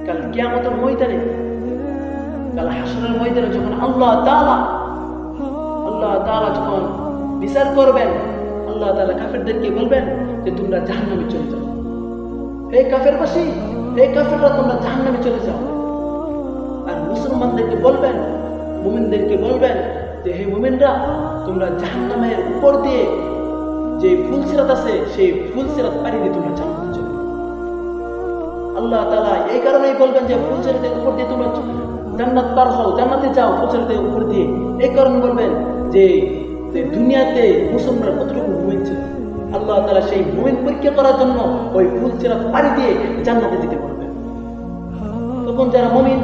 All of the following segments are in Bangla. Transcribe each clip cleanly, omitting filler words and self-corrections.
কাল কিয়ামতের ময়দানে, কাল হাসরের ময়দানে যখন আল্লাহ তাআলা যখন বিচার করবেন, আল্লাহ তাআলা কাফেরদেরকে বলবেন যে তোমরা জাহান্নামে চলে যাও। হে কাফেরবাসী, হে কাফেররা, তোমরা জাহান্নামে চলে যাও। আর মুসলমানদেরকে বলবেন, মুমিনদেরকে বলবেন যে হে মুমিনরা, তোমরা জাহান্নামের উপর দিয়ে যে ফুলসিরাত আছে সেই ফুলসিরাত পাড়ি দিয়ে তোমরা জান্নাতে চলে যাও। আল্লাহ তাআলা এই কারণেই বলবেন যে ফুলসিরাতের উপর দিয়ে তোমরা জান্নাত পার হও, জান্নাতে যাও ফুলসিরাতের উপর দিয়ে। এই কারণে বলবেন যে দুনিয়াতে মুসলমানরা কতটুকু মুমিন ছিল, আল্লাহ তাআলা সেই মুমিন পরীক্ষা করার জন্য ওই ফুলসিরাত পাড়ি দিয়ে জান্নাতে যেতে বলবেন। তখন যারা মুমিন,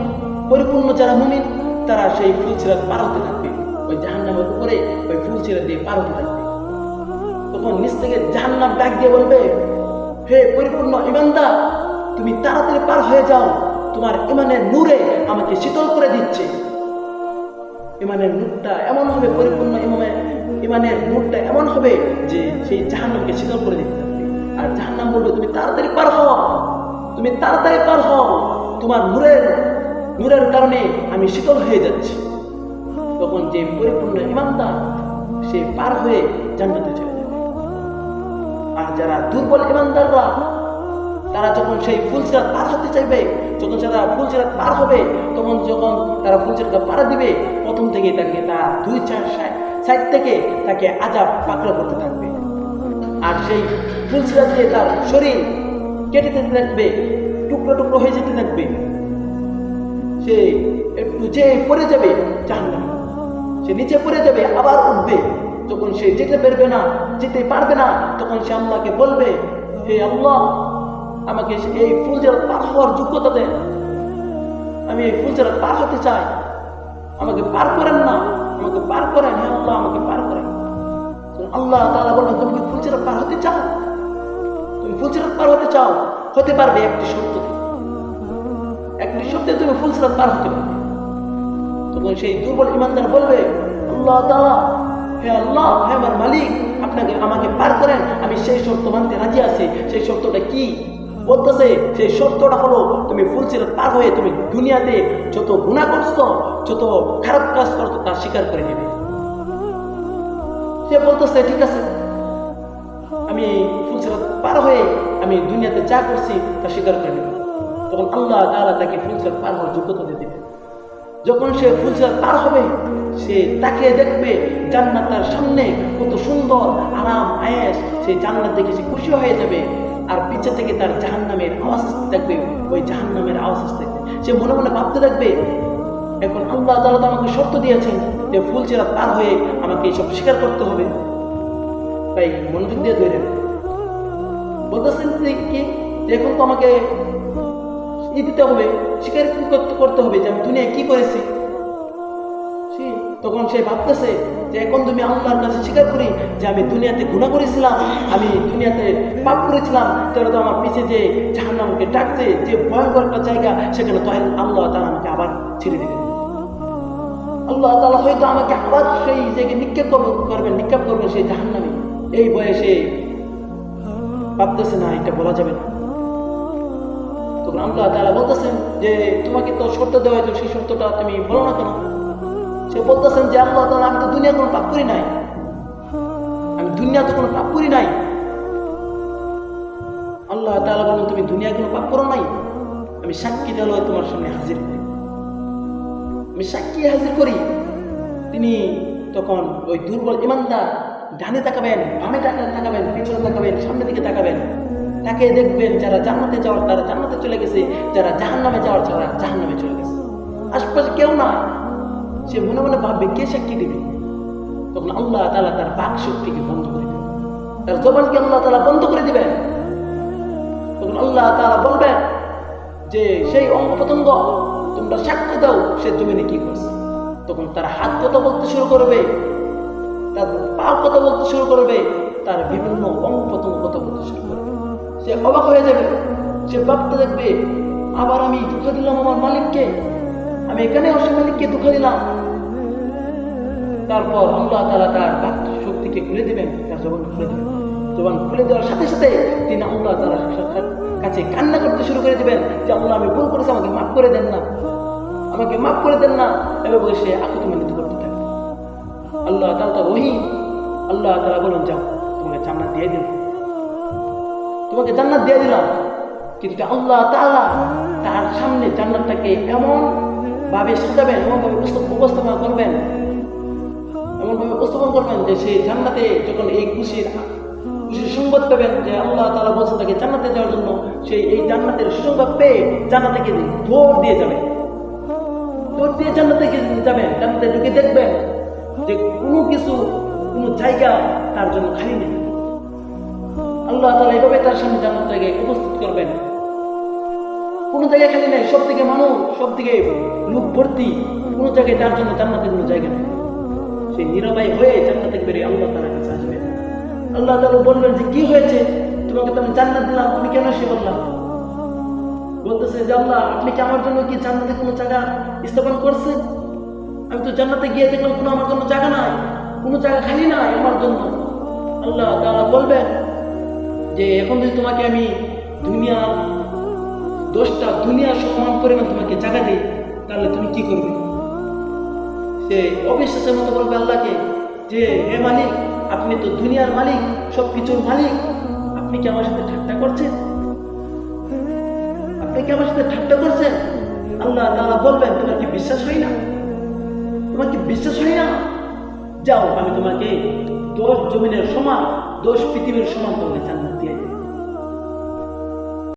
পরিপূর্ণ যারা মুমিন, তারা সেই ফুলসিরাত পার হতে থাকবে, ওই জাহান্নামের উপরে ওই ফুলসিরাত দিয়ে পার হতে থাকবে। তখন নিচ থেকে জাহান্নাম ডাক দিয়ে বলবে, হে পরিপূর্ণ ঈমানদার, তুমি তাড়াতাড়ি পার হয়ে যাও, তোমার ঈমানের নূরে আমাকে শীতল করে দিচ্ছে। ঈমানের নূরটা এমন হবে, পরিপূর্ণ ঈমানের নূরটা এমন হবে যে সেই জাহান্নামকে শীতল করে দিতে থাকবে। আর জাহান্নাম বলবে, তুমি তাড়াতাড়ি পার হও, তুমি তাড়াতাড়ি পার হও, তোমার নূরের কারণে আমি শীতল হয়ে যাচ্ছি। তখন যে পরিপূর্ণ ঈমানদার সে পার হয়ে জান্নাতে চলে যাবে। আর যারা দুর্বল ঈমানদাররা, তারা যখন সেই ফুলসিরাত পার হতে চাইবে, যখন তারা ফুলসিরাত পার হবে, তখন যখন তারা ফুলসিরাত পার দিবে, প্রথম থেকে তাকে তার 2-4 সাইড থেকে তাকে আযাব পাকড়াও করতে থাকবে। আর সেই ফুলসিরাত দিয়ে তার শরীর কেটে যেতে থাকবে, টুকরো টুকরো হয়ে যেতে থাকবে। সে একটু যে পড়ে যাবে জাহান্নামে, সে নিচে পড়ে যাবে, আবার উঠবে। যখন সে যেতে পারবে না, তখন সে আল্লাহকে বলবে, হে আল্লাহ, আমাকে এই ফুলসিরাত পার হওয়ার যোগ্যতা দেন, আমি এই ফুলসিরাত পার হতে চাই, আমাকে পার করেন না, আমাকে পার করেন, হে আল্লাহ আমাকে পার করেন। আল্লাহ তাআলা বলবেন, তুমি কি ফুলসিরাত পার হতে চাও? তুমি ফুলসিরাত পার হতে চাও? হতে পারবে একটি শর্তে তুমি ফুলসিরাত পার হতে পারবে। তখন সেই দুর্বল ঈমানদার বলবে, আল্লাহ তাআলা, হে আল্লাহ, হে আমার মালিক, আমাকে পার করেন, আমি সেই শর্ত মানতে রাজি আছি। সেই শর্তটা কি? বলতেছে সেই শর্তটা হলো, তুমি ফুলসিরাত পার হয়ে তুমি দুনিয়াতে যত গুনাহ করছো, যত খারাপ কাজ করছো, তা স্বীকার করে নেবে। সে বলতেছে ঠিক আছে, আমি ফুলসিরাত পার হয়ে আমি দুনিয়াতে যা করছি তা স্বীকার করে নেব। তখন আল্লাহ তাআলা তাকে ফুলসিরাত পার হওয়ার যোগ্যতা দিয়ে দেবে। যখন সে ফুলসিরাত পার হবে, সে তাকিয়ে দেখবে জান্নাত তার সামনে, কত সুন্দর আরাম আয়েশ। সেই জান্নাত দেখে সে খুশি হয়ে যাবে। আর পিছে থেকে তার জাহান্নামের আওয়াজ আসতে থাকবে, ওই জাহান্নামের আওয়াজ আসতে থাকবে। সে মনে মনে ভাবতে থাকবে, এখন আল্লাহ তাআলা তো আমাকে শর্ত দিয়েছেন যে ফুলসিরাত পার হয়ে আমাকে এসব স্বীকার করতে হবে। তাই মনোযোগ দিয়ে ধরে বলতেছেন কি, এখন তো আমাকে দিতে হবে, স্বীকার করতে হবে যে আমি দুনিয়ায় কি করেছি। তখন সে ভাবতেছে যে এখন তুমি আল্লাহর কাছে স্বীকার করি যে আমি দুনিয়াতে গুনাহ করেছিলাম, আমি দুনিয়াতে পাপ করেছিলাম, তাহলে তো আমার পিছে যে জাহান্নামকে ডাকছে, যে ভয়ঙ্কর একটা জায়গা, সেখানে তো আল্লাহ তাআলা আমাকে আবার ছেড়ে দেবেন। আল্লাহ তাআলা হয়তো আমাকে আবার সেই জায়গায় নিক্ষেপ করবেন সেই জাহান্নামে। এই বয়সে ভাবতেছে না, এটা বলা যাবে না। তখন আল্লাহ তাআলা বলতেছেন যে তোমাকে তো শর্ত দেওয়া হয়েছে, সেই শর্তটা তুমি বলো না কেন? সে বলতেছেন যে আল্লাহ তাআলা, আমি তো দুনিয়া কোনো পাপ করি নাই, আল্লাহ তাআলা বলেন, তুমি দুনিয়ায় কোনো পাপ করো নাই, আমি সাক্ষী দেওয়া তোমার সামনে হাজির করি, আমি সাক্ষী হাজির করি। তিনি তখন ওই দুর্বল ঈমানদার ডানে তাকাবেন, বামে তাকাবেন, পিছনে তাকাবেন, সামনের দিকে তাকাবেন, তাকে দেখবেন যারা জান্নাতে যাওয়ার তারা জান্নাতে চলে গেছে, যারা জাহান্নামে যাওয়ার তারা জাহান্নামে চলে গেছে। আশপাশে কেউ না। সে মনে মনে ভাববে কে সাক্ষী দিবে। তখন আল্লাহ তাআলা তার বাক শক্তিকে বন্ধ করে দেবেন, তার জবানকে আল্লাহ তাআলা বন্ধ করে দিবেন। তখন আল্লাহ তাআলা বলবেন যে সেই অঙ্গ প্রত্যঙ্গ তোমরা সাক্ষ্য দাও সে জমিনে কি করছে। তখন তার হাত কথা বলতে শুরু করবে, তার পা কথা বলতে শুরু করবে, তার বিভিন্ন অঙ্গ প্রত্যঙ্গ কথা বলতে শুরু করবে। সে অবাক হয়ে যাবে, সে ভাবতে দেখবে আবার আমি ধোঁকা দিলাম আমার মালিককে, আমি এখানে অসীম মালিককে ধোঁকা দিলাম। তারপর আল্লাহ তাআলা তার বাক শক্তিকে খুলে দিবেন, তার জবান খুলে দিবেন। জবান খুলে দেওয়ার সাথে সাথে তিনি আল্লাহ তাআলার কাছে কান্না করতে শুরু করে দিবেন যে আল্লাহ আমি ভুল করেছি, আমাকে মাফ করে দেন না, আমাকে মাফ করে দেন না, এভাবে সে আকুতি মিনতি করতে থাকে। আল্লাহ তাআলা তো রহিম, আল্লাহ তাআলা বলেন যাও তোমাকে জান্নাত দিয়ে দিলাম, তোমাকে জান্নাত দিয়ে দিলাম। কিন্তু আল্লাহ তাআলা তার সামনে জান্নাতটাকে এমন ভাবে সাজাবেন, এমনভাবে উপস্থাপন করবেন, এমনভাবে উপস্থাপন করবেন যে সেই জান্নাতে যখন এই খুশির সংবাদ পাবেন যে আল্লাহ তাআলা বলছেন তাকে জান্নাতে যাওয়ার জন্য, সেই এই জান্নাতের সুসংবাদ পেয়ে জান্নাতে গিয়ে দৌড় দিয়ে যাবেন, দৌড় দিয়ে জান্নাতে গিয়ে যাবেন। জান্নাতে ঢুকে দেখবেন যে কোনো কিছু, কোনো জায়গা তার জন্য খালি নেই। আল্লাহ তাআলা এভাবে তার সামনে জান্নাতটাকে উপস্থিত করবেন, কোনো জায়গায় খালি নেই, সব থেকে মানুষ, সব থেকে লোক ভর্তি, কোনো জায়গায় তার জন্য জান্নাতে কোনো জায়গা নেই। সেই নিরাময় হয়ে জান্নাত থেকে বেরিয়ে আল্লাহ তাআলার কাছে আসবে। আল্লাহ তাআলা বলবেন যে কি হয়েছে, তোমাকে তো আমি জান্নাত দিলাম, তুমি কেন এসে বললাম? বলতেছে যে আল্লাহ আপনি কি আমার জন্য কি জান্নাতে কোনো জায়গা স্থাপন করছেন? আমি তো জান্নাতে গিয়ে দেখলাম কোনো আমার জন্য জায়গা নাই, কোনো জায়গা খালি নাই আমার জন্য। আল্লাহ তাআলা বলবেন যে এখন যদি তোমাকে আমি দুনিয়ার 10টা দুনিয়ার সমান পরিমাণ তোমাকে জায়গা দিই, তাহলে তুমি কি করবে? সে অবিশ্বাসের মতো বলবে আল্লাহকে যে হে মালিক, আপনি তো দুনিয়ার মালিক, সব কিছুর মালিক, আপনি কি আমার সাথে ঠাট্টা করছেন? আপনি কি আমার সাথে ঠাট্টা করছেন? আল্লাহ তাআলা বলবেন তোমার কি বিশ্বাস হয় না? তোমার কি বিশ্বাস হয় না? যাও আমি তোমাকে 10 জমিনের সমান, 10 পৃথিবীর সমান তোমাকে জান্নাত দিয়ে দেব।